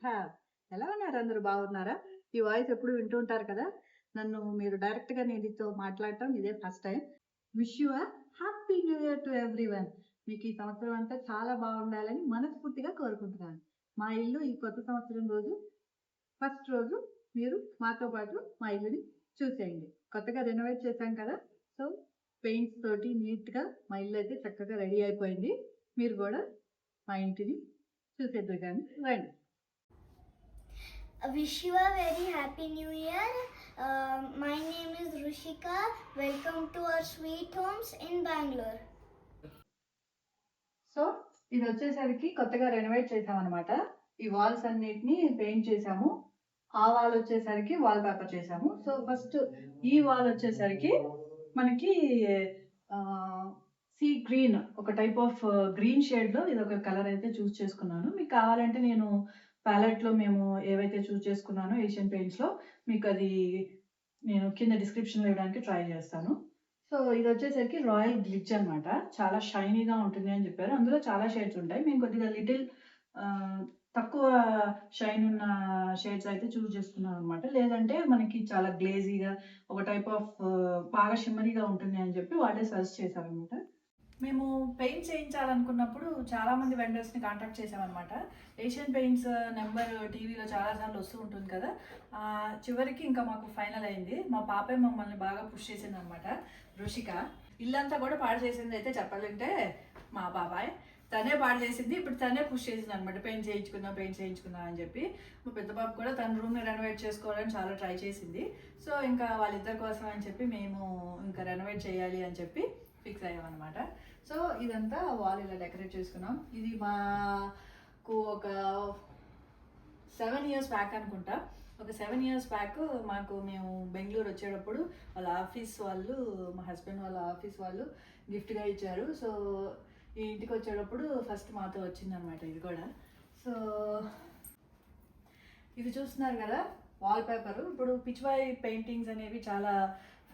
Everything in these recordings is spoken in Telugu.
హ్యావ్. ఎలా ఉన్నారు? అందరూ బాగున్నారా? ఈ వాయిస్ ఎప్పుడు వింటూ ఉంటారు కదా! నన్ను మీరు డైరెక్ట్‌గా మీతో మాట్లాడటం ఇదే first time. Wish you a happy new year to everyone. మీకు ఈ సంవత్సరం అంతా చాలా బాగుండాలని మనస్ఫూర్తిగా కోరుకుంటున్నాను. మా ఇల్లు ఈ కొత్త సంవత్సరం రోజు ఫస్ట్ రోజు మీరు మాతో పాటు మా ఇల్లుని చూసేయండి. కొత్తగా రెనోవేట్ చేశాం కదా! సో, పెయింట్స్ తోటి నీట్‌గా మా ఇల్లు అయితే చక్కగా రెడీ అయిపోయింది. మీరు కూడా మా ఇంటిని చూసేద్దురు గాని రండి. I wish you a very happy new year. My name is Rushika. Welcome to our sweet homes in Bangalore. So ఇది వచ్చేసరికి కొత్తగా రెనోవేట్ చేసామన్నమాట. ఈ వాల్స్ అన్నిటిని పెయింట్ చేసాము. ఆ వాల్ వచ్చేసరికి వాల్ పేపర్ చేసాము. సో ఫస్ట్ ఈ వాల్ వచ్చేసరికి మనకి సీ గ్రీన్, ఒక టైప్ ఆఫ్ గ్రీన్ షేడ్లో ఇది ఒక కలర్ అయితే చూస్ చేసుకున్నాను. మీకు కావాలంటే నేను ప్యాలెట్లో మేము ఏవైతే చూస్ చేసుకున్నానో ఏషియన్ పెయింట్స్లో మీకు అది నేను కింద డిస్క్రిప్షన్లో ఇవ్వడానికి ట్రై చేస్తాను. సో ఇది వచ్చేసరికి రాయల్ గ్లిచ్ అనమాట. చాలా షైనీగా ఉంటుంది అని చెప్పారు. అందులో చాలా షేడ్స్ ఉంటాయి. మేము కొద్దిగా లిటిల్ తక్కువ షైన్ ఉన్న షేడ్స్ అయితే చూస్ చేసుకున్నాం అనమాట. లేదంటే మనకి చాలా గ్లేజీగా ఒక టైప్ ఆఫ్ బాగా షిమ్మరీగా ఉంటుంది అని చెప్పి వాళ్ళే సజెస్ట్ చేశారనమాట. మేము పెయింట్స్ చేయించాలనుకున్నప్పుడు చాలామంది వెండర్స్ని కాంటాక్ట్ చేసామన్నమాట. ఏషియన్ పెయింట్స్ నెంబర్ టీవీలో చాలాసార్లు వస్తూ ఉంటుంది కదా. చివరికి ఇంకా మాకు ఫైనల్ అయింది. మా పాపే మమ్మల్ని బాగా పుష్ చేసింది అనమాట, రుషిక. ఇల్లంతా కూడా పాడు చేసింది అయితే చెప్పాలంటే మా బాబాయ్. తనే పాడు చేసింది, ఇప్పుడు తనే పుష్ చేసింది అనమాట. పెయింట్ చేయించుకుందాం అని చెప్పి. మా పెద్ద పాప కూడా తన రూమ్ని రెనోవేట్ చేసుకోవాలని చాలా ట్రై చేసింది. సో ఇంకా వాళ్ళిద్దరి కోసం అని చెప్పి మేము ఇంకా రెనోవేట్ చేయాలి అని చెప్పి ఫిక్స్ అయ్యామన్నమాట. సో ఇదంతా వాల్ ఇలా డెకరేట్ చేసుకున్నాం. ఇది మాకు ఒక 7 years బ్యాక్ అనుకుంటా. ఒక 7 years బ్యాక్ మేము బెంగళూరు వచ్చేటప్పుడు వాళ్ళ ఆఫీస్ వాళ్ళు, మా హస్బెండ్ వాళ్ళ ఆఫీస్ వాళ్ళు గిఫ్ట్గా ఇచ్చారు. సో ఈ ఇంటికి వచ్చేటప్పుడు ఫస్ట్ మాతో వచ్చిందనమాట ఇది కూడా. సో ఇది చూస్తున్నారు కదా వాల్ పేపర్. ఇప్పుడు పిచ్వాయ్ పెయింటింగ్స్ అనేవి చాలా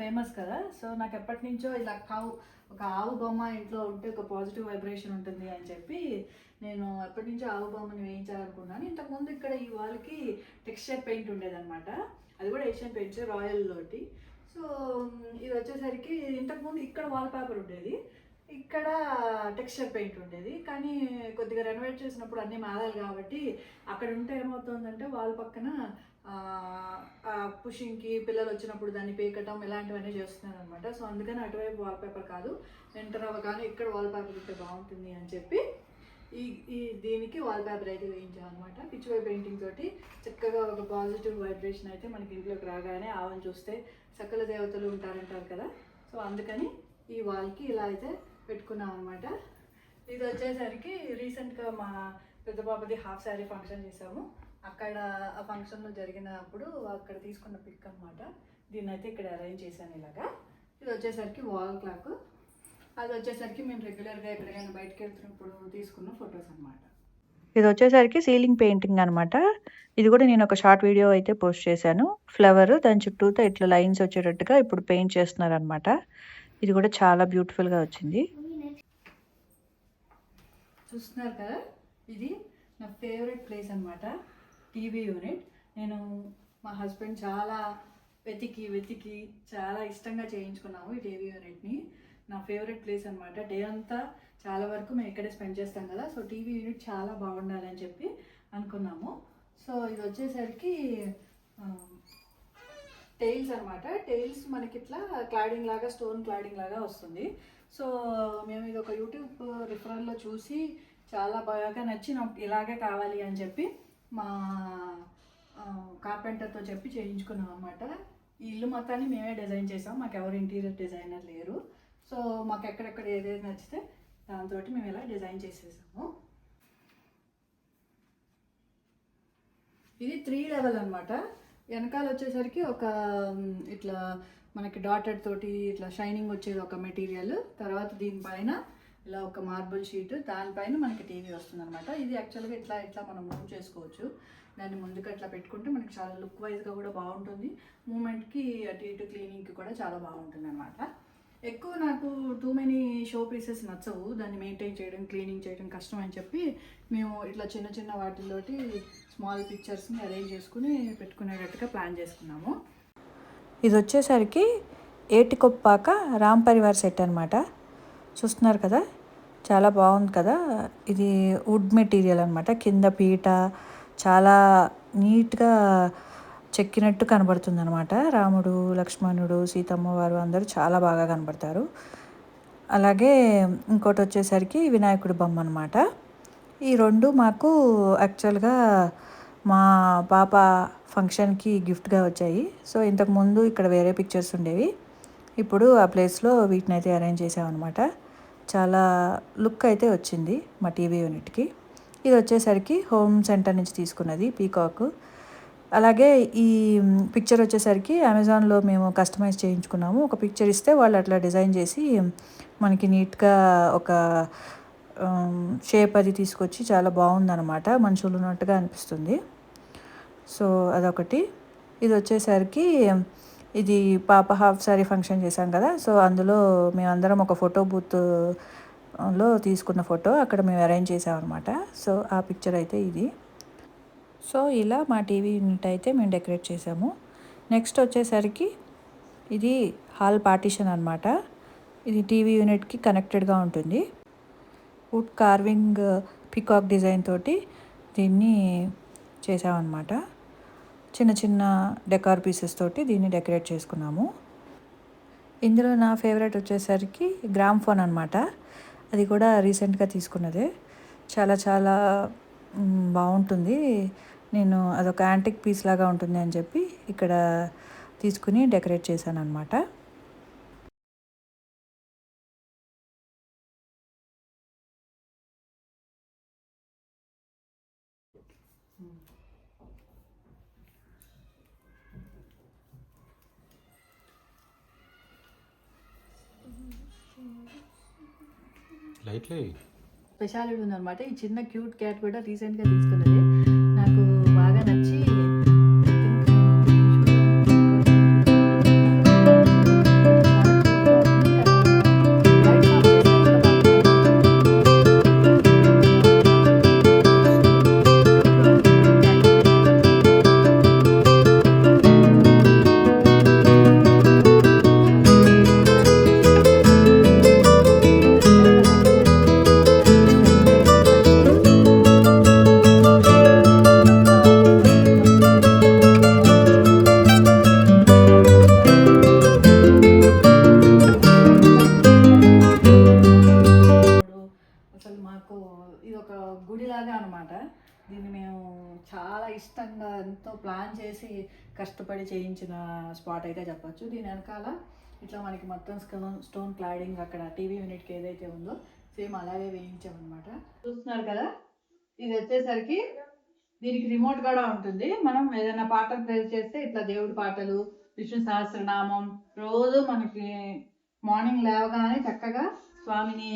ఫేమస్ కదా. సో నాకు ఎప్పటి నుంచో ఇలా ఒక ఆవు బొమ్మ ఇంట్లో ఉంటే ఒక పాజిటివ్ వైబ్రేషన్ ఉంటుంది అని చెప్పి నేను ఎప్పటి నుంచో ఆవు బొమ్మని వేయించాలనుకున్నాను. ఇంతకుముందు ఇక్కడ ఈ వాల్కి టెక్స్చర్ పెయింట్ ఉండేదన్నమాట. అది కూడా ఏషియన్ పెయింట్స్ రాయల్ లోటి. సో ఇది వచ్చేసరికి ఇంతకుముందు ఇక్కడ వాల్ పేపర్ ఉండేది, ఇక్కడ టెక్స్చర్ పెయింట్ ఉండేది. కానీ కొద్దిగా రెనోవేట్ చేసినప్పుడు అన్నీ మారాలి కాబట్టి అక్కడ ఉంటే ఏమవుతుందంటే వాల్ పక్కన పుషింగ్కి పిల్లలు వచ్చినప్పుడు దాన్ని పీకటం ఇలాంటివన్నీ చేస్తున్నారు అనమాట. సో అందుకని అటువైపు వాల్ పేపర్ కాదు, ఎంటర్ అవ్వగానే ఇక్కడ వాల్ పేపర్ ఉంటే బాగుంటుంది అని చెప్పి దీనికి వాల్ పేపర్ అయితే వేయించాం అనమాట. పిచ్వై పెయింటింగ్ తోటి చక్కగా ఒక పాజిటివ్ వైబ్రేషన్ అయితే మనకి ఇంట్లోకి రాగానే ఆవని చూస్తే సకల దేవతలు ఉంటారంటారు కదా. సో అందుకని ఈ వాల్కి ఇలా అయితే పెట్టుకున్నాం అనమాట. ఇది వచ్చేసరికి రీసెంట్గా మా పెద్ద పాపది హాఫ్ శారీ ఫంక్షన్ చేసాము. అక్కడ ఆ ఫంక్షన్లో జరిగినప్పుడు అక్కడ తీసుకున్న పిక్ అనమాట. దీన్ని అయితే ఇక్కడ అరేంజ్ చేశాను ఇలాగా. ఇది వచ్చేసరికి వాల్ క్లాక్. అది వచ్చేసరికి మేము రెగ్యులర్గా ఎక్కడికైనా బయటకు వెళ్తున్నప్పుడు తీసుకున్న ఫొటోస్ అనమాట. ఇది వచ్చేసరికి సీలింగ్ పెయింటింగ్ అనమాట. ఇది కూడా నేను ఒక షార్ట్ వీడియో అయితే పోస్ట్ చేశాను. ఫ్లవర్ దాని చుట్టూతో ఇట్లా లైన్స్ వచ్చేటట్టుగా ఇప్పుడు పెయింట్ చేస్తున్నారు అనమాట. ఇది కూడా చాలా బ్యూటిఫుల్గా వచ్చింది. చూస్తున్నారు కదా, ఇది నా ఫేవరెట్ ప్లేస్ అనమాట, టీవీ యూనిట్. నేను మా హస్బెండ్ చాలా వెతికి చాలా ఇష్టంగా చేయించుకున్నాము ఈ టీవీ యూనిట్ని. నా ఫేవరెట్ ప్లేస్ అనమాట. డే అంతా చాలా వరకు మేము ఇక్కడే స్పెండ్ చేస్తాం కదా. సో టీవీ యూనిట్ చాలా బాగుండాలని చెప్పి అనుకున్నాము. సో ఇది వచ్చేసరికి టైల్స్ అనమాట. టైల్స్ మనకి ఇట్లా క్లాడింగ్ లాగా, స్టోన్ క్లాడింగ్ లాగా వస్తుంది. సో మేము ఇది ఒక యూట్యూబ్ రిఫరల్లో చూసి చాలా బాగా నచ్చి నాకు ఇలాగే కావాలి అని చెప్పి మా కార్పెంటర్తో చెప్పి చేయించుకున్నాం అనమాట. ఈ ఇల్లు మొత్తాన్ని మేమే డిజైన్ చేసాం, మాకు ఎవరు ఇంటీరియర్ డిజైనర్ లేరు. సో మాకు ఎక్కడెక్కడ ఏదైతే నచ్చితే దాంతో మేము ఇలా డిజైన్ చేసేసాము. ఇది 3 level అనమాట. వెనకాల వచ్చేసరికి ఒక ఇట్లా మనకి డాటెడ్ తోటి ఇట్లా షైనింగ్ వచ్చేది ఒక మెటీరియల్. తర్వాత దీనిపైన ఇలా ఒక మార్బుల్ షీట్, దానిపైన మనకి టీవీ వస్తుంది అనమాట. ఇది యాక్చువల్గా ఇట్లా మనం మూవ్ చేసుకోవచ్చు. దాన్ని ముందుకు అట్లా పెట్టుకుంటే మనకి చాలా లుక్ వైజ్గా కూడా బాగుంటుంది. మూమెంట్కి అటు ఇటు క్లీనింగ్కి కూడా చాలా బాగుంటుంది అనమాట. ఎక్కువ నాకు టూ మెనీ షో పీసెస్ నచ్చవు, దాన్ని మెయింటైన్ చేయడం క్లీనింగ్ చేయడం కష్టం అని చెప్పి మేము ఇట్లా చిన్న చిన్న వాటితోటి స్మాల్ పిక్చర్స్ని అరేంజ్ చేసుకుని పెట్టుకునేటట్టుగా ప్లాన్ చేసుకున్నాము. ఇది వచ్చేసరికి ఏటికొప్పాక రామ్ పరివార్ సెట్ అనమాట. చూస్తున్నారు కదా, చాలా బాగుంది కదా. ఇది వుడ్ మెటీరియల్ అనమాట. కింద పీట చాలా నీట్గా చెక్కినట్టు కనబడుతుంది అనమాట. రాముడు, లక్ష్మణుడు, సీతమ్మ వారు అందరూ చాలా బాగా కనబడతారు. అలాగే ఇంకోటి వచ్చేసరికి వినాయకుడి బొమ్మ అనమాట. ఈ రెండు మాకు యాక్చువల్గా మా పాప ఫంక్షన్కి గిఫ్ట్గా వచ్చాయి. సో ఇంతకుముందు ఇక్కడ వేరే పిక్చర్స్ ఉండేవి, ఇప్పుడు ఆ ప్లేస్లో వీటిని అయితే అరేంజ్ చేసామన్నమాట. చాలా లుక్ అయితే వచ్చింది మా టీవీ యూనిట్కి. ఇది వచ్చేసరికి హోమ్ సెంటర్ నుంచి తీసుకున్నది పీకాక్. అలాగే ఈ పిక్చర్ వచ్చేసరికి అమెజాన్లో మేము కస్టమైజ్ చేయించుకున్నాము. ఒక పిక్చర్ ఇస్తే వాళ్ళు అట్లా డిజైన్ చేసి మనకి నీట్గా ఒక షేప్ అది తీసుకొచ్చి చాలా బాగుందన్నమాట. మనుషులు ఉన్నట్టుగా అనిపిస్తుంది. సో అదొకటి. ఇది వచ్చేసరికి ఇది పాప హాఫ్ సారీ ఫంక్షన్ చేశాం కదా, సో అందులో మేమందరం ఒక ఫోటో బూత్లో తీసుకున్న ఫోటో అక్కడ మేము అరేంజ్ చేసామన్నమాట. సో ఆ పిక్చర్ అయితే ఇది. సో ఇలా మా టీవీ యూనిట్ అయితే మేము డెకరేట్ చేసాము. నెక్స్ట్ వచ్చేసరికి ఇది హాల్ పార్టీషన్ అనమాట. ఇది టీవీ యూనిట్కి కనెక్టెడ్గా ఉంటుంది. వుడ్ కార్వింగ్ పీకాక్ డిజైన్ తోటి దీన్ని చేసామన్నమాట. చిన్న చిన్న డెకార్ పీసెస్ తోటి దీన్ని డెకరేట్ చేసుకున్నాము. ఇందులో నా ఫేవరెట్ వచ్చేసరికి గ్రామ్ ఫోన్ అనమాట. అది కూడా రీసెంట్గా తీసుకున్నదే. చాలా చాలా బాగుంటుంది. నేను అదొక యాంటిక్ పీస్ లాగా ఉంటుంది అని చెప్పి ఇక్కడ తీసుకుని డెకరేట్ చేశాను అనమాట. స్పెషాలిటీ ఉందన్నమాట. ఈ చిన్న క్యూట్ క్యాట్ కూడా రీసెంట్గా తీసుకున్నది. నాకు బాగా నచ్చి గుడిలాగా అనమాట. దీన్ని మేము చాలా ఇష్టంగా ఎంతో ప్లాన్ చేసి కష్టపడి చేయించిన స్పాట్ అయితే చెప్పచ్చు. దీని వెనకాల ఇట్లా మనకి మొత్తం స్టోన్ క్లాడింగ్ అక్కడ టీవీ యూనిట్కి ఏదైతే ఉందో సేమ్ అలాగే వేయించామన్నమాట. చూస్తున్నారు కదా, ఇది వచ్చేసరికి దీనికి రిమోట్ కూడా ఉంటుంది. మనం ఏదైనా పాటలు ప్లే చేస్తే ఇట్లా దేవుడి పాటలు, విష్ణు సహస్రనామం రోజు మనకి మార్నింగ్ లేవగానే చక్కగా స్వామిని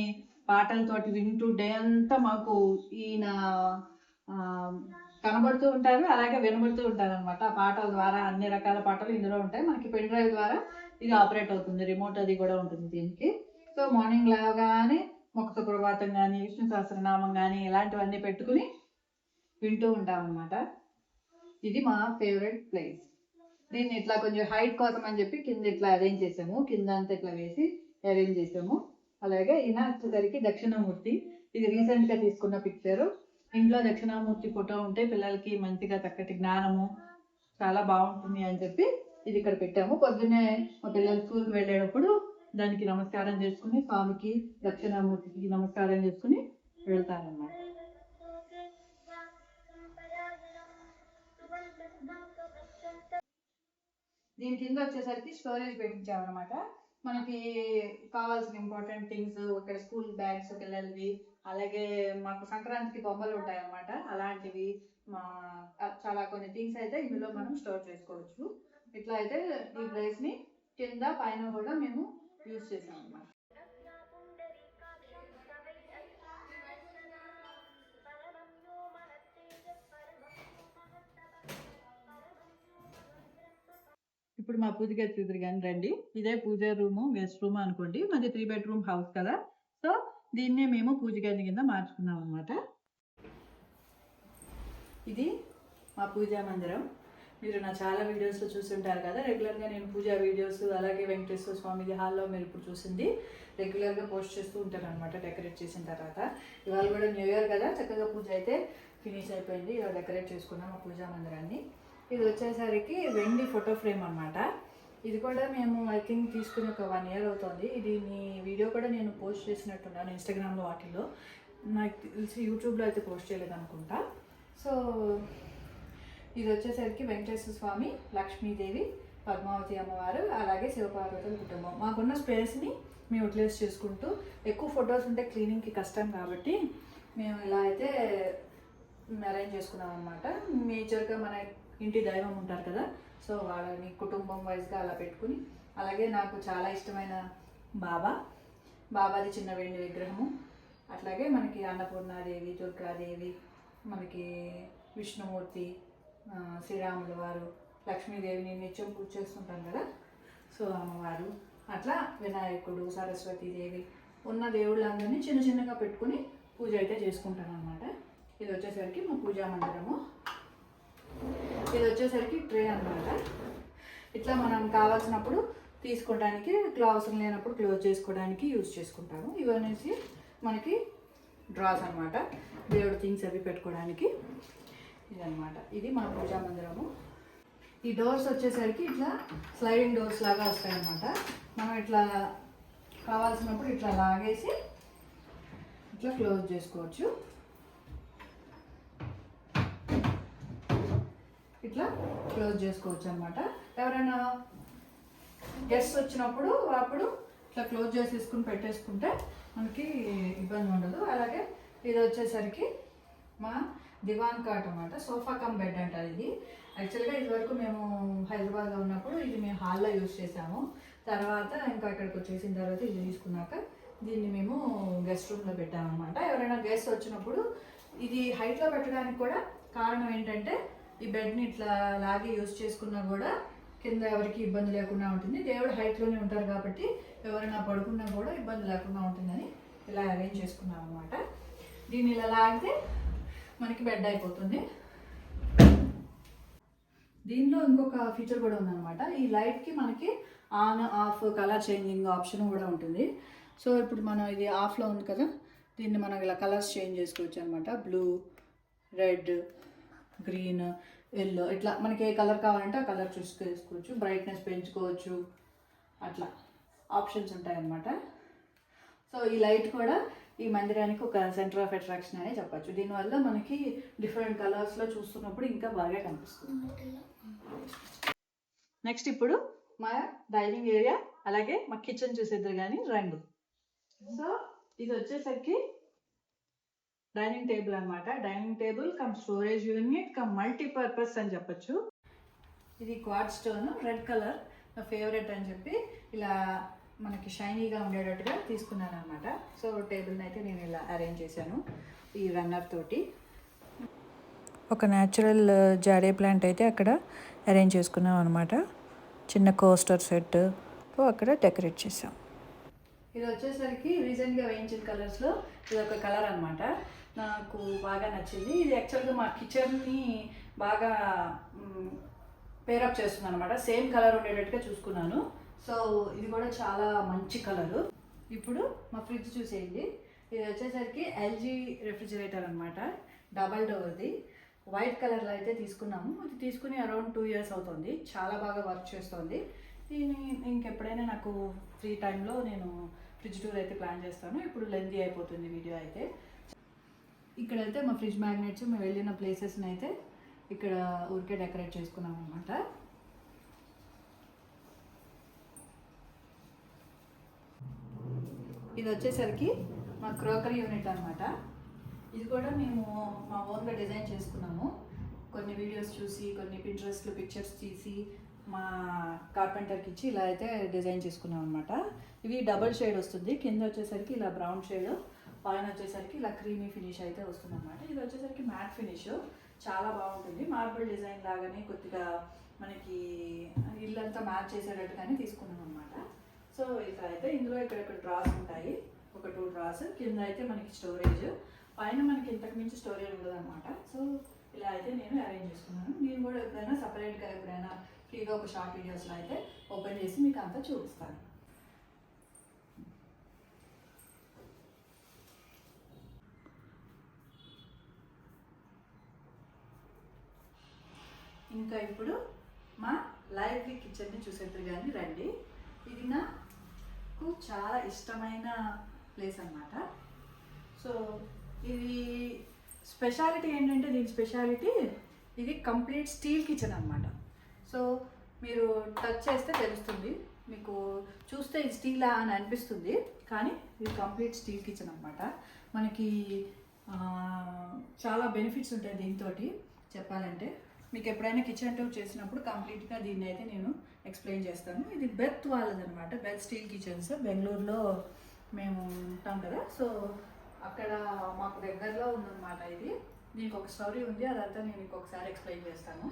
పాటలతోటి వింటూ డే అంతా మాకు ఈయన కనబడుతూ ఉంటారు, అలాగే వినబడుతూ ఉంటారు అనమాట. ఆ పాటల ద్వారా అన్ని రకాల పాటలు ఇందులో ఉంటాయి. మనకి పెన్ డ్రైవ్ ద్వారా ఇది ఆపరేట్ అవుతుంది, రిమోట్ అది కూడా ఉంటుంది దీనికి. సో మార్నింగ్ లేవగానే మొక్క సుప్రభాతం కానీ, విష్ణు సహస్రనామం కానీ ఇలాంటివన్నీ పెట్టుకుని వింటూ ఉంటాం అనమాట. ఇది మా ఫేవరెట్ ప్లేస్. దీన్ని ఇట్లా కొంచెం హైట్ కోసం అని చెప్పి కింద ఇట్లా అరేంజ్ చేసాము, కింద అంతా ఇట్లా వేసి అరేంజ్ చేసాము. అలాగే ఈయన వచ్చేసరికి దక్షిణామూర్తి. ఇది రీసెంట్గా తీసుకున్న పిక్చరు. ఇంట్లో దక్షిణామూర్తి ఫోటో ఉంటే పిల్లలకి మంచిగా చక్కటి జ్ఞానము చాలా బాగుంటుంది అని చెప్పి ఇది ఇక్కడ పెట్టాము. పొద్దున్నే మా పిల్లలు స్కూల్కి వెళ్ళేటప్పుడు దానికి నమస్కారం చేసుకుని, స్వామికి దక్షిణామూర్తికి నమస్కారం చేసుకుని వెళ్తారన్నమాట. దీని కింద వచ్చేసరికి స్టోరేజ్ పెట్టించామన్నమాట. మనకి కావాల్సిన ఇంపార్టెంట్ థింగ్స్, ఇక్కడ స్కూల్ బ్యాగ్స్ పిల్లలవి, అలాగే మాకు సంక్రాంతికి బొమ్మలు ఉంటాయి అన్నమాట. అలాంటివి మా చాలా కొన్ని థింగ్స్ అయితే ఇందులో మనం స్టోర్ చేసుకోవచ్చు. ఇట్లా అయితే ఈ ప్లేస్ని కింద పైన కూడా మేము యూజ్ చేసాం అన్నమాట. ఇప్పుడు మా పూజ గది చూద్దరు గాని రండి. ఇదే పూజ రూము, గెస్ట్ రూమ్ అనుకోండి. మాది 3 బెడ్‌రూమ్ హౌస్ కదా! సో, దీన్నే మేము పూజ గది కింద మార్చుకున్నామనమాట. ఇది మా పూజా మందిరం. మీరు నా చాలా వీడియోస్‌లో చూసుంటారు కదా! రెగ్యులర్‌గా నేను పూజా వీడియోస్ అలాగే వెంకటేశ్వర స్వామిది హాల్‌లో మీరు ఇప్పుడు చూసింది రెగ్యులర్‌గా పోస్ట్ చేస్తూ ఉంటాననమాట డెకరేట్ చేసిన తర్వాత. ఇవాళ కూడా న్యూ ఇయర్ కదా! చక్కగా పూజ అయితే ఫినిష్ అయిపోయింది. ఇలా డెకరేట్ చేసుకున్నాం మా పూజా మందిరాన్ని. ఇది వచ్చేసరికి వెండి ఫోటో ఫ్రేమ్ అనమాట. ఇది కూడా మేము ఐ థింక్ తీసుకుని ఒక 1 ఇయర్ అవుతుంది. దీని వీడియో కూడా నేను పోస్ట్ చేసినట్టున్నాను ఇన్స్టాగ్రామ్లో వాటిల్లో. నాకు తెలిసి యూట్యూబ్లో అయితే పోస్ట్ చేయలేదు అనుకుంటా. సో ఇది వచ్చేసరికి వెంకటేశ్వర స్వామి, లక్ష్మీదేవి, పద్మావతి అమ్మవారు అలాగే శివపార్వతుల కుటుంబం. మాకున్న స్పేస్ని మేము యూటిలైజ్ చేసుకుంటూ ఎక్కువ ఫొటోస్ ఉంటే క్లీనింగ్కి కష్టం కాబట్టి మేము ఇలా అయితే అరేంజ్ చేసుకున్నాం అనమాట. మేజర్గా మన ఇంటి దైవం ఉంటారు కదా, సో వాళ్ళని కుటుంబం వైజ్గా అలా పెట్టుకుని, అలాగే నాకు చాలా ఇష్టమైన బాబాది చిన్న వెండి విగ్రహము, అట్లాగే మనకి అన్నపూర్ణాదేవి, దుర్గాదేవి, మనకి విష్ణుమూర్తి, శ్రీరాముల వారు, లక్ష్మీదేవిని నిత్యం పూజ చేస్తుంటాం కదా, సో అమ్మవారు, అట్లా వినాయకుడు, సరస్వతీదేవి ఉన్న దేవుళ్ళందరినీ చిన్న చిన్నగా పెట్టుకుని పూజ అయితే చేసుకుంటాను అనమాట. ఇది వచ్చేసరికి మా పూజా మందిరము. ఇది వచ్చేసరికి ట్రే అనమాట. ఇట్లా మనం కావాల్సినప్పుడు తీసుకోవడానికి, అవసరం లేనప్పుడు క్లోజ్ చేసుకోవడానికి యూజ్ చేసుకుంటాము. ఇవనేసి మనకి డ్రాస్ అనమాట, దేవుడు థింగ్స్ అవి పెట్టుకోవడానికి. ఇదనమాట, ఇది మన పూజా మందిరము. ఈ డోర్స్ వచ్చేసరికి ఇట్లా స్లైడింగ్ డోర్స్ లాగా వస్తాయన్నమాట. మనం ఇట్లా కావాల్సినప్పుడు ఇట్లా లాగేసి ఇట్లా క్లోజ్ చేసుకోవచ్చు. ఇట్లా క్లోజ్ చేసుకోవచ్చు అనమాట. ఎవరైనా గెస్ట్ వచ్చినప్పుడు అప్పుడు ఇట్లా క్లోజ్ చేసేసుకుని పెట్టేసుకుంటే మనకి ఇబ్బంది ఉండదు. అలాగే ఇది వచ్చేసరికి మా దివాన్ కాట్ అనమాట, సోఫా కమ్ బెడ్ అంటారు ఇది. యాక్చువల్గా ఇదివరకు మేము హైదరాబాద్లో ఉన్నప్పుడు ఇది మేము హాల్లో యూజ్ చేసాము. తర్వాత ఇంకా ఇక్కడికి వచ్చేసిన తర్వాత ఇది తీసుకున్నాక దీన్ని మేము గెస్ట్ రూమ్లో పెట్టామన్నమాట. ఎవరైనా గెస్ట్ వచ్చినప్పుడు ఇది హైట్లో పెట్టడానికి కూడా కారణం ఏంటంటే, ఈ బెడ్ని ఇట్లా లాగి యూజ్ చేసుకున్నా కూడా కింద ఎవరికి ఇబ్బంది లేకుండా ఉంటుంది. దేవుడు హైట్లోనే ఉంటారు కాబట్టి ఎవరైనా పడుకున్నా కూడా ఇబ్బంది లేకుండా ఉంటుందని ఇలా అరేంజ్ చేసుకున్నాం అనమాట. దీన్ని ఇలా లాగితే మనకి బెడ్ అయిపోతుంది. దీనిలో ఇంకొక ఫీచర్ కూడా ఉందన్నమాట. ఈ లైట్కి మనకి on off colour changing option కూడా ఉంటుంది. సో ఇప్పుడు మనం ఇది ఆఫ్లో ఉంది కదా, దీన్ని మనం ఇలా కలర్స్ చేంజ్ చేసుకోవచ్చు అనమాట. బ్లూ, రెడ్, గ్రీన్, ఎల్లో, ఇట్లా మనకి ఏ కలర్ కావాలంటే ఆ కలర్ చూసుకోవచ్చు. బ్రైట్నెస్ పెంచుకోవచ్చు, అట్లా ఆప్షన్స్ ఉంటాయన్నమాట. సో ఈ లైట్ కూడా ఈ మందిరానికి ఒక సెంటర్ ఆఫ్ అట్రాక్షన్ అనే చెప్పచ్చు. దీనివల్ల మనకి డిఫరెంట్ కలర్స్లో చూస్తున్నప్పుడు ఇంకా బాగా కనిపిస్తుంది. నెక్స్ట్ ఇప్పుడు మా డైనింగ్ ఏరియా అలాగే మా కిచెన్ చూసేద్దరు కానీ రండి. సో ఇది వచ్చేసరికి డైనింగ్ టేబుల్ అనమాట. Dining table come storage unit come multipurpose అని చెప్పచ్చు. ఇది క్వార్ట్జ్ స్టోన్, రెడ్ కలర్ నా ఫేవరెట్ అని చెప్పి ఇలా మనకి షైనీగా ఉండేటట్టుగా తీసుకున్నాను అనమాట. సో టేబుల్ని అయితే నేను ఇలా అరేంజ్ చేశాను ఈ రన్నర్ తోటి. ఒక న్యాచురల్ జాడే ప్లాంట్ అయితే అక్కడ అరేంజ్ చేసుకున్నాం అనమాట. చిన్న కోస్టర్ సెట్ అక్కడ డెకరేట్ చేసాం. ఇది వచ్చేసరికి రీసెంట్గా వేయించిన కలర్స్లో ఇది ఒక కలర్ అనమాట. నాకు బాగా నచ్చింది. ఇది యాక్చువల్గా మా కిచెన్ని బాగా పేరప్ చేస్తుంది అనమాట. సేమ్ కలర్ ఉండేటట్టుగా చూసుకున్నాను. సో ఇది కూడా చాలా మంచి కలరు. ఇప్పుడు మా ఫ్రిడ్జ్ చూసేయండి. ఇది వచ్చేసరికి ఎల్జీ రెఫ్రిజిరేటర్ అనమాట, డబల్ డోర్ది. వైట్ కలర్లో అయితే తీసుకున్నాము. ఇది తీసుకుని అరౌండ్ 2 years అవుతుంది. చాలా బాగా వర్క్ చేస్తుంది. దీన్ని ఇంకెప్పుడైనా నాకు ఫ్రీ టైంలో నేను ఫ్రిడ్జ్ టూర్ అయితే ప్లాన్ చేస్తాను. ఇప్పుడు లెంతీ అయిపోతుంది వీడియో అయితే. ఇక్కడైతే మా ఫ్రిడ్జ్ మ్యాగ్నెట్స్ మేము వెళ్ళిన ప్లేసెస్ని అయితే ఇక్కడ ఊరికే డెకరేట్ చేసుకున్నాం అనమాట. ఇది వచ్చేసరికి మా క్రోకరీ యూనిట్ అనమాట. ఇది కూడా మేము మా ఓన్గా డిజైన్ చేసుకున్నాము. కొన్ని వీడియోస్ చూసి, కొన్ని పింట్రెస్ట్లో పిక్చర్స్ తీసి మా కార్పెంటర్కి ఇచ్చి ఇలా అయితే డిజైన్ చేసుకున్నాం అనమాట. ఇవి డబల్ షేడ్ వస్తుంది. కింద వచ్చేసరికి ఇలా బ్రౌన్ షేడ్, పైన వచ్చేసరికి ఇలా క్రీమీ ఫినిష్ అయితే వస్తుంది అనమాట. ఇది వచ్చేసరికి మ్యాట్ ఫినిష్, చాలా బాగుంటుంది. మార్బుల్ డిజైన్ లాగానే కొద్దిగా మనకి ఇల్లంతా మ్యాచ్ చేసేటట్టుగానే తీసుకున్నాం అనమాట. సో ఇలా అయితే ఇందులో ఇక్కడ డ్రాస్ ఉంటాయి, ఒక 2 డ్రాస్. కింద అయితే మనకి స్టోరేజ్, పైన మనకి ఇంతకు మించి స్టోరేజ్ ఉండదు అనమాట. సో ఇలా అయితే నేను అరేంజ్ చేసుకున్నాను. నేను కూడా ఎప్పుడైనా సపరేట్గా ఎప్పుడైనా ఫ్రీగా ఒక షార్ట్ వీడియోస్లో అయితే ఓపెన్ చేసి మీకు అంతా చూపిస్తాను. ఇంకా ఇప్పుడు మా లైవ్లీ కిచెన్ని చూసేద్దరు కానీ రండి. ఇది నాకు చాలా ఇష్టమైన ప్లేస్ అన్నమాట. సో ఇది స్పెషాలిటీ ఏంటంటే, దీని స్పెషాలిటీ ఇది కంప్లీట్ స్టీల్ కిచెన్ అన్నమాట. సో మీరు టచ్ చేస్తే తెలుస్తుంది, మీకు చూస్తే ఇది స్టీల్ అని అనిపిస్తుంది, కానీ ఇది కంప్లీట్ స్టీల్ కిచెన్ అన్నమాట. మనకి చాలా బెనిఫిట్స్ ఉంటాయి దీంతో చెప్పాలంటే. మీకు ఎప్పుడైనా కిచెన్ టూర్ చేసినప్పుడు కంప్లీట్గా దీన్ని అయితే నేను ఎక్స్ప్లెయిన్ చేస్తాను. ఇది బెర్త్ వాళ్ళదనమాట, బెర్త్ స్టీల్ కిచెన్స్. బెంగళూరులో మేము ఉంటాం కదా, సో అక్కడ మాకు దగ్గరలో ఉందన్నమాట ఇది. దీనికి ఒక స్టోరీ ఉంది, అదంతా నేను ఇంకొకసారి ఎక్స్ప్లెయిన్ చేస్తాను.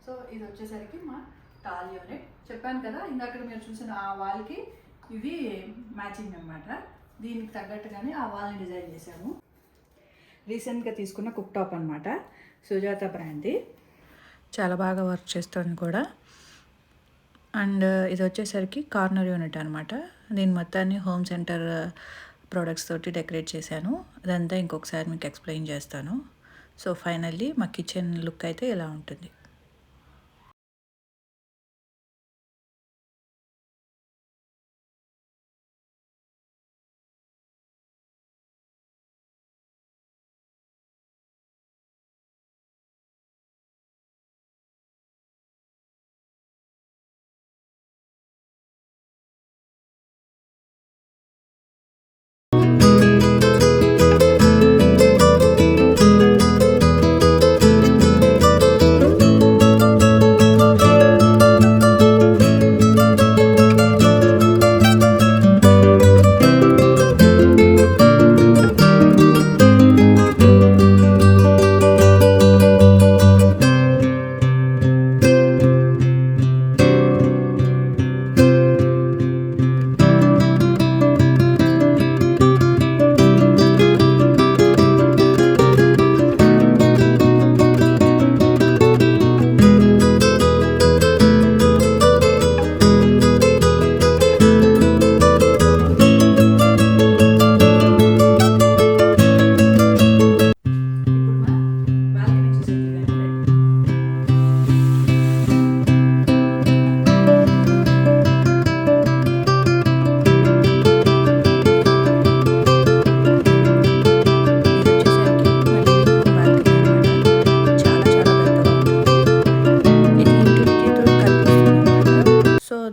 సో ఇది వచ్చేసరికి మా టాల్ యూనిట్. చెప్పాను కదా ఇందాక మీరు చూసిన ఆ వాల్కి ఇది మ్యాచింగ్ అనమాట. దీనికి తగ్గట్టుగానే ఆ వాల్ని డిజైన్ చేశాము. రీసెంట్గా తీసుకున్న కుక్ టాప్ అనమాట, సుజాత బ్రాండ్ది. చాలా బాగా వర్క్ చేస్తుంది కూడా. అండ్ ఇది వచ్చేసరికి కార్నర్ యూనిట్ అనమాట. దీని మొత్తాన్ని హోమ్ సెంటర్ ప్రోడక్ట్స్ తోటి డెకరేట్ చేశాను. అదంతా ఇంకొకసారి మీకు ఎక్స్ప్లెయిన్ చేస్తాను. సో ఫైనల్లీ మా కిచెన్ లుక్ అయితే ఇలా ఉంటుంది.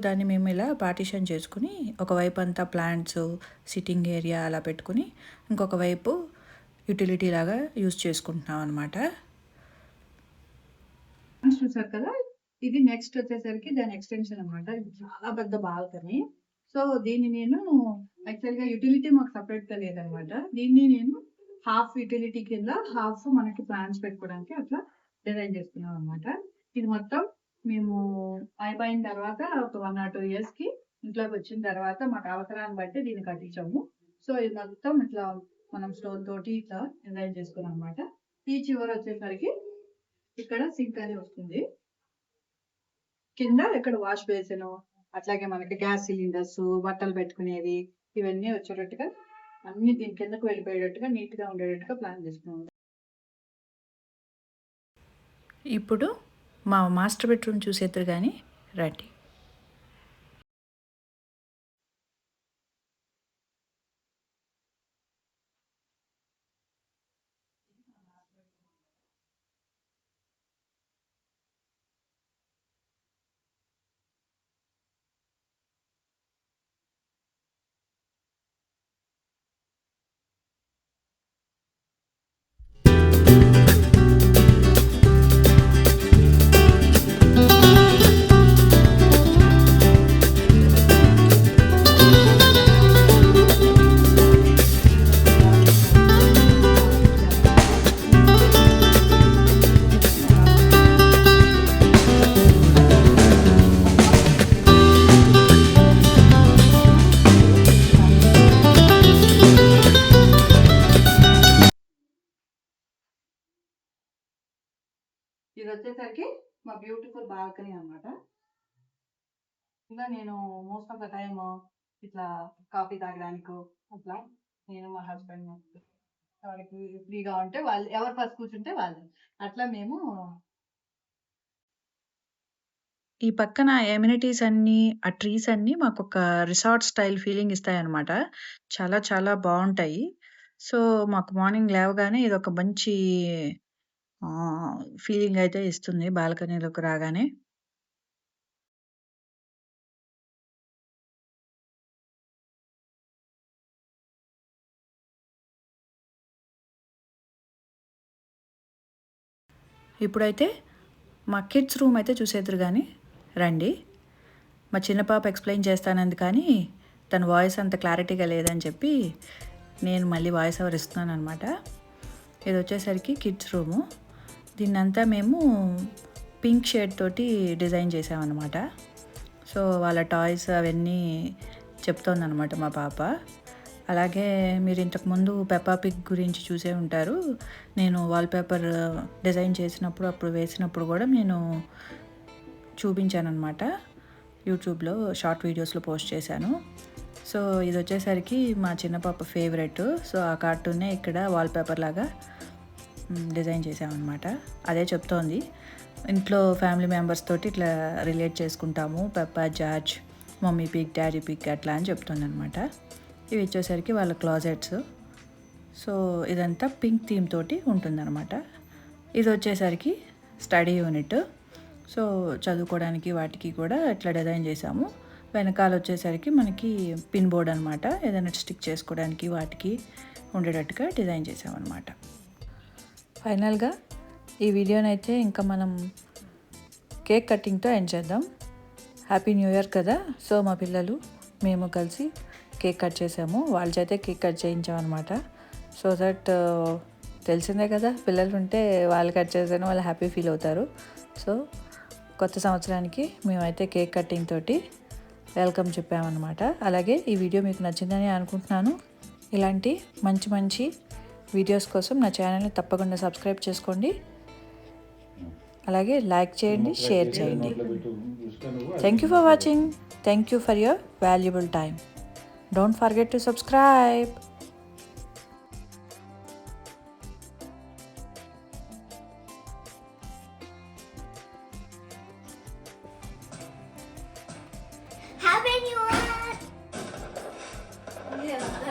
దాన్ని మేము ఇలా పార్టిషన్ చేసుకుని ఒకవైపు అంతా ప్లాంట్స్, సిట్టింగ్ ఏరియా అలా పెట్టుకుని ఇంకొక వైపు యూటిలిటీ లాగా యూజ్ చేసుకుంటున్నాం అనమాట. చూసారు కదా, ఇది నెక్స్ట్ వచ్చేసరికి దాని ఎక్స్టెన్షన్ అనమాట. ఇది చాలా పెద్ద బాల్కనీ. సో దీన్ని నేను యాక్చువల్గా యూటిలిటీ మాకు సపరేట్గా లేదనమాట. దీన్ని నేను హాఫ్ యూటిలిటీ కింద, హాఫ్ మనకి ప్లాంట్స్ పెట్టుకోవడానికి అట్లా డిజైన్ చేసుకున్నాం అనమాట. ఇది మొత్తం మేము అయిపోయిన తర్వాత ఒక 1 or 2 years కి ఇంట్లోకి వచ్చిన తర్వాత మాకు అవసరాన్ని బట్టి దీన్ని కట్టించాము. సో ఇది మొత్తం ఇట్లా మనం స్టోన్ తోటి ఇట్లా డిజైన్ చేసుకున్నాం అనమాట. ఈ చివర వచ్చేసరికి ఇక్కడ సింక్ అని వస్తుంది, కింద ఇక్కడ వాష్ బేసిన్, అట్లాగే మనకి గ్యాస్ సిలిండర్స్, బట్టలు పెట్టుకునేవి, ఇవన్నీ వచ్చేటట్టుగా అన్ని దీని కిందకు వెళ్ళిపోయేటట్టుగా నీట్ గా ఉండేటట్టుగా ప్లాన్ చేసుకున్నాం. ఇప్పుడు మా మాస్టర్ బెడ్రూమ్ చూసేద్దరు కానీ రండి. ఇది వచ్చేసరికి మా బ్యూటిఫుల్ బాల్కనీ అన్నమాట. ఇలా నేను మోస్ట్ ఆఫ్ ద టైమ్ ఇట్లా కాఫీ తాగడానికో అట్లా నేను మా హస్బెండ్ వాళ్ళకి ఫ్రీగా ఉంటే వాళ్ళు ఎవరు ఫస్ట్ కూర్చుంటే వాళ్ళు అట్లా మేము ఈ పక్కన ఎమ్యూనిటీస్ అన్నీ, ఆ ట్రీస్ అన్నీ మాకొక రిసార్ట్ స్టైల్ ఫీలింగ్ ఇస్తాయన్నమాట. చాలా చాలా బావుంటాయి. సో, మాకు మార్నింగ్ లేవగానే ఇదొక మంచి ఫీలింగ్ అయితే ఇస్తుంది బాల్కనీలోకి రాగానే. ఇప్పుడైతే మా కిడ్స్ రూమ్ అయితే చూసేద్దురు గానీ రండి. మా చిన్న పాప ఎక్స్‌ప్లెయిన్ చేస్తానంది కానీ, తన వాయిస్ అంత క్లారిటీగా లేదని చెప్పి, నేను మళ్ళీ వాయిస్ ఓవర్ ఇస్తున్నాననమాట. ఇదొచ్చేసరికి కిడ్స్ రూము. దీన్నంతా మేము పింక్ షేడ్ తోటి డిజైన్ చేసామన్నమాట. సో, వాళ్ళ టాయ్స్ అవన్నీ చెప్తోందనమాట మా పాప. అలాగే మీరు ఇంతకుముందు పెప్పా పిగ్ గురించి చూసే ఉంటారు. నేను వాల్‌పేపర్ డిజైన్ చేసినప్పుడు, అప్పుడు వేసినప్పుడు కూడా నేను చూపించాననమాట. యూట్యూబ్‌లో షార్ట్ వీడియోస్‌లో పోస్ట్ చేశాను. సో, ఇదొచ్చేసరికి మా చిన్న పాప ఫేవరెట్. సో, ఆ కార్టూన్‌నే ఇక్కడ వాల్‌పేపర్ లాగా డిజైన్ చేసామన్నమాట. అదే చెప్తోంది. ఇంట్లో ఫ్యామిలీ మెంబర్స్ తోటి ఇట్లా రిలేట్ చేసుకుంటాము. Peppa, George, mummy Pig, daddy Pig అట్లా అని చెప్తుందనమాట. ఇవి వచ్చేసరికి వాళ్ళ క్లాజెట్స్. సో, ఇదంతా పింక్ థీమ్ తోటి ఉంటుందన్నమాట. ఇది వచ్చేసరికి స్టడీ యూనిట్. సో, చదువుకోవడానికి వాటికి కూడా ఇట్లా డిజైన్ చేసాము. వెనకాల వచ్చేసరికి మనకి పిన్ బోర్డ్ అనమాట. ఏదైనా స్టిక్ చేసుకోవడానికి వాటికి ఉండేటట్టుగా డిజైన్ చేసామన్నమాట. ఫైనల్గా ఈ వీడియోనైతే ఇంకా మనం కేక్ కటింగ్తో ఎండ్ చేద్దాం. హ్యాపీ న్యూ ఇయర్ కదా. సో, మా పిల్లలు మేము కలిసి కేక్ కట్ చేసాము. వాళ్ళ చేతే కేక్ కట్ చేయించామన్నమాట. సో దట్ తెలిసిందే కదా, పిల్లలు ఉంటే వాళ్ళు కట్ చేస్తేనే వాళ్ళు హ్యాపీ ఫీల్ అవుతారు. సో, కొత్త సంవత్సరానికి మేమైతే కేక్ కటింగ్ తోటి వెల్కమ్ చెప్పామన్నమాట. అలాగే ఈ వీడియో మీకు నచ్చిందని అనుకుంటున్నాను. ఇలాంటి మంచి మంచి వీడియోస్ కోసం నా ఛానల్ని తప్పకుండా సబ్స్క్రైబ్ చేసుకోండి. అలాగే లైక్ చేయండి, షేర్ చేయండి. Thank you for watching. Thank you for your valuable time. Don't forget to subscribe.